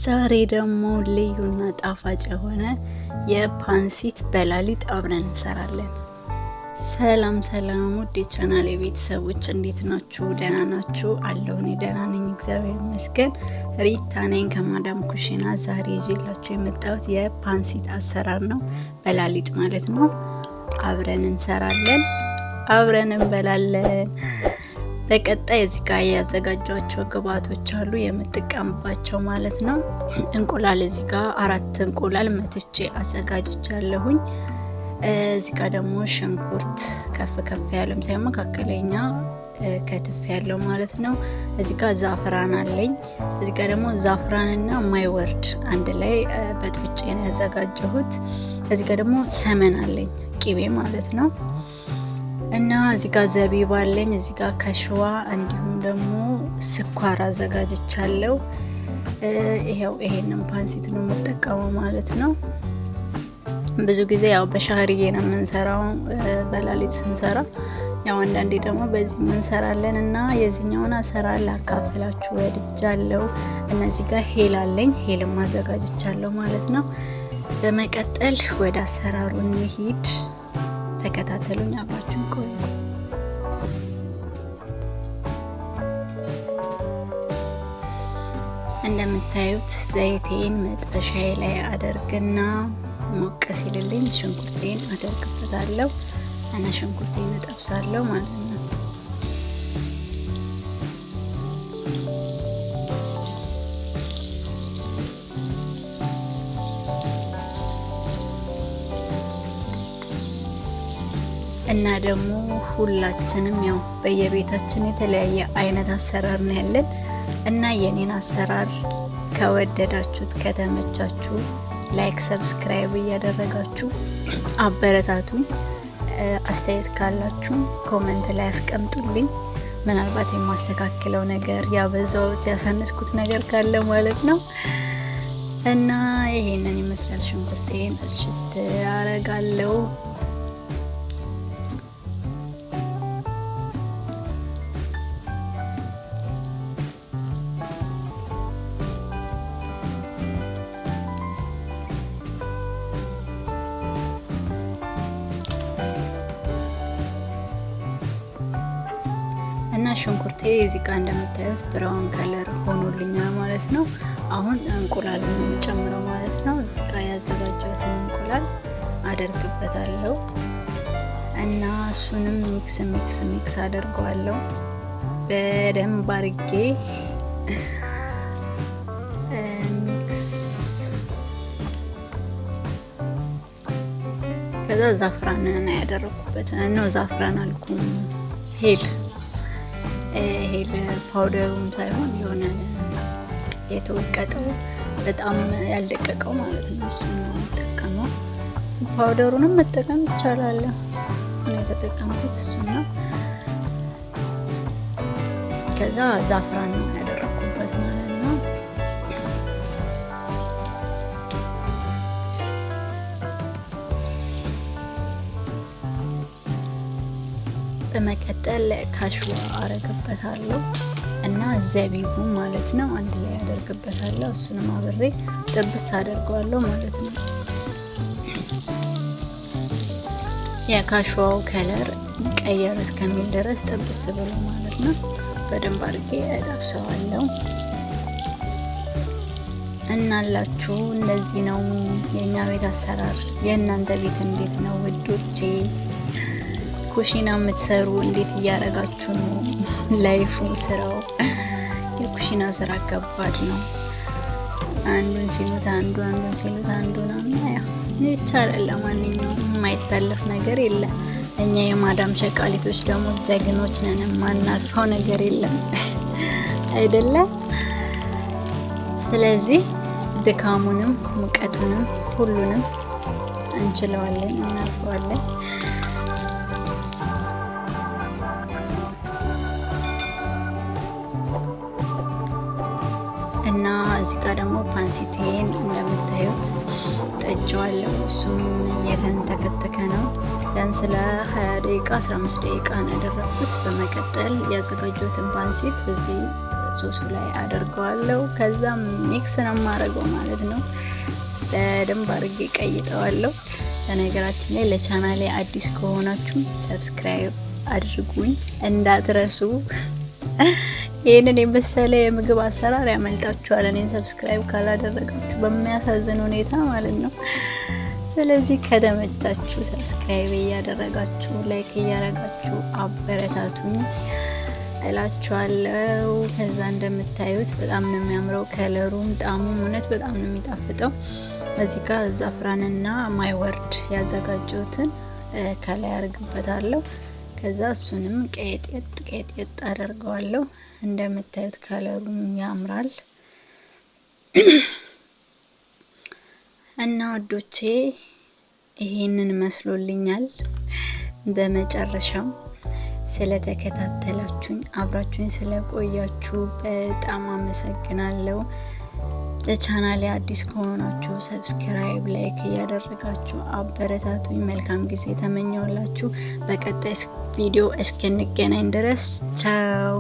ዛሬ ደግሞ ልዩና ጣፋጭ የሆነ የፓንሲት በላሊጥ አብረን እንሰራለን። ሰላም ሰላም ውድ የቻናሌ ቤተሰቦች እንዴት ናችሁ? ደህና ናችሁ? አለሁ እኔ ደህና ነኝ፣ እግዚአብሔር ይመስገን። ሪታ ነኝ ከማዳም ኩሽና። ዛሬ ይዤላችሁ የመጣሁት የፓንሲት አሰራር ነው፣ በላሊጥ ማለት ነው። አብረን እንሰራለን፣ አብረን እንበላለን። በቀጣይ እዚህ ጋር ያዘጋጇቸው ግብአቶች አሉ የምጠቀምባቸው ማለት ነው። እንቁላል እዚህ ጋር 4 እንቁላል መትቼ አዘጋጅቻለሁኝ። እዚህ ጋር ደግሞ ሽንኩርት ከፍ ያለም ሳይሆን መካከለኛ ከትፍ ያለው ማለት ነው። እዚህ ጋር ዛፍራን አለኝ። እዚህ ጋር ደግሞ ዛፍራንና ማይወርድ አንድ ላይ በጥብጬ ነው ያዘጋጀሁት። እዚህ ጋር ደግሞ ሰመን አለኝ ቂቤ ማለት ነው። እና እዚህ ጋር ዘቢብ አለኝ። እዚህ ጋር ከሽዋ እንዲሁም ደግሞ ስኳር አዘጋጅቻለሁ። ይሄንን ፓንሲት ነው የምጠቀመው ማለት ነው። ብዙ ጊዜ ያው በሻህርዬ ነው የምንሰራው በላሊጥ ስንሰራ፣ ያው አንዳንዴ ደግሞ በዚህ እንሰራለን እና የዚህኛውን አሰራር ላካፍላችሁ ወድጃለሁ። እነዚህ ጋር ሄል አለኝ፣ ሄልም አዘጋጅቻለሁ ማለት ነው። በመቀጠል ወደ አሰራሩ እንሂድ። ተከታተሉኝ፣ አብራችሁን ቆዩ። እንደምታዩት ዘይቴን መጥበሻዬ ላይ አደርግና ሞቅ ሲልልኝ ሽንኩርቴን አደርግበታለሁ እና ሽንኩርቴን እጠብሳለሁ ማለት ነው። እና ደግሞ ሁላችንም ያው በየቤታችን የተለያየ አይነት አሰራር ነው ያለን እና የኔን አሰራር ከወደዳችሁት ከተመቻችሁ ላይክ፣ ሰብስክራይብ እያደረጋችሁ አበረታቱኝ። አስተያየት ካላችሁ ኮሜንት ላይ አስቀምጡልኝ። ምናልባት የማስተካክለው ነገር ያበዛውት ያሳነስኩት ነገር ካለ ማለት ነው። እና ይሄንን ይመስላል። ሽንኩርቴን እሽት አረጋለሁ። እና ሽንኩርቴ እዚህ ጋር እንደምታዩት ብራውን ከለር ሆኖልኛል ማለት ነው። አሁን እንቁላል ነው የምጨምረው ማለት ነው። እዚህ ጋር ያዘጋጀሁትን እንቁላል አደርግበታለሁ እና እሱንም ሚክስ አደርገዋለሁ በደንብ አድርጌ ሚክስ። ከዛ ዛፍራን ነው ያደረኩበት ነው። ዛፍራን አልኩም ሄል ፓውደሩም ሳይሆን የሆነ የተወቀጠው በጣም ያልደቀቀው ማለት ነው። እሱ ነው የምጠቀመው። ፓውደሩንም መጠቀም ይቻላል። እኔ የተጠቀምኩት እሱ ነው። ከዛ ዛፍራን ነው ያደረኩበት ማለት ነው። በመቀጠል ካሽዋ አረግበታለሁ እና ዘቢቡ ማለት ነው አንድ ላይ አደርግበታለሁ። እሱንም አብሬ ጥብስ አደርገዋለሁ ማለት ነው። የካሽዋው ከለር ቀየር እስከሚል ድረስ ጥብስ ብሎ ማለት ነው በደንብ አድርጌ እጠብሰዋለሁ። እናላችሁ እንደዚህ ነው የኛ ቤት አሰራር። የእናንተ ቤት እንዴት ነው ውዶቼ? ኩሽና የምትሰሩ እንዴት እያረጋችሁ ነው? ላይፉ ስራው የኩሽና ስራ ከባድ ነው። አንዱን ሲሉት አንዱ ሲሉት አንዱ ነው። ያው ይቻላል። ለማንኛውም የማይታለፍ ነገር የለም። እኛ የማዳም ሸቃሊቶች ደግሞ ጀግኖች ነን። የማናልፈው ነገር የለም አይደለም። ስለዚህ ድካሙንም ሙቀቱንም ሁሉንም እንችለዋለን፣ እናልፈዋለን። እና እዚህ ጋር ደግሞ ፓንሲቴን እንደምታዩት ጠጅዋለሁ። እሱም የተንተከተከ ነው። ቢያንስ ለ20 ደቂቃ 15 ደቂቃ ነው ያደረኩት። በመቀጠል ያዘጋጀሁትን ፓንሲት እዚህ ሶሱ ላይ አደርገዋለሁ። ከዛም ሚክስ ነው የማደርገው ማለት ነው። በደንብ አድርጌ ቀይጠዋለሁ። በነገራችን ላይ ለቻናሌ አዲስ ከሆናችሁ ሰብስክራይብ አድርጉኝ እንዳትረሱ። ይህንን የመሰለ የምግብ አሰራር ያመልጣችኋል እኔን ሰብስክራይብ ካላደረጋችሁ በሚያሳዝን ሁኔታ ማለት ነው። ስለዚህ ከተመቻችሁ ሰብስክራይብ እያደረጋችሁ ላይክ እያደረጋችሁ አበረታቱኝ እላችኋለሁ። ከዛ እንደምታዩት በጣም ነው የሚያምረው ከለሩም ጣሙም እውነት በጣም ነው የሚጣፍጠው። እዚህ ጋር ዛፍራንና ማይወርድ ያዘጋጀሁትን ከላይ አድርግበታለሁ። ከዛ እሱንም ቀየጥ አደርገዋለሁ። እንደምታዩት ከለሩም ያምራል እና ወዶቼ ይሄንን መስሎልኛል። በመጨረሻም ስለተከታተላችሁኝ አብራችሁኝ ስለቆያችሁ በጣም አመሰግናለሁ። ለቻናሌ አዲስ ከሆናችሁ ሰብስክራይብ ላይክ እያደረጋችሁ አበረታቱኝ። መልካም ጊዜ ተመኘውላችሁ። በቀጣይ ቪዲዮ እስክንገናኝ ድረስ ቻው።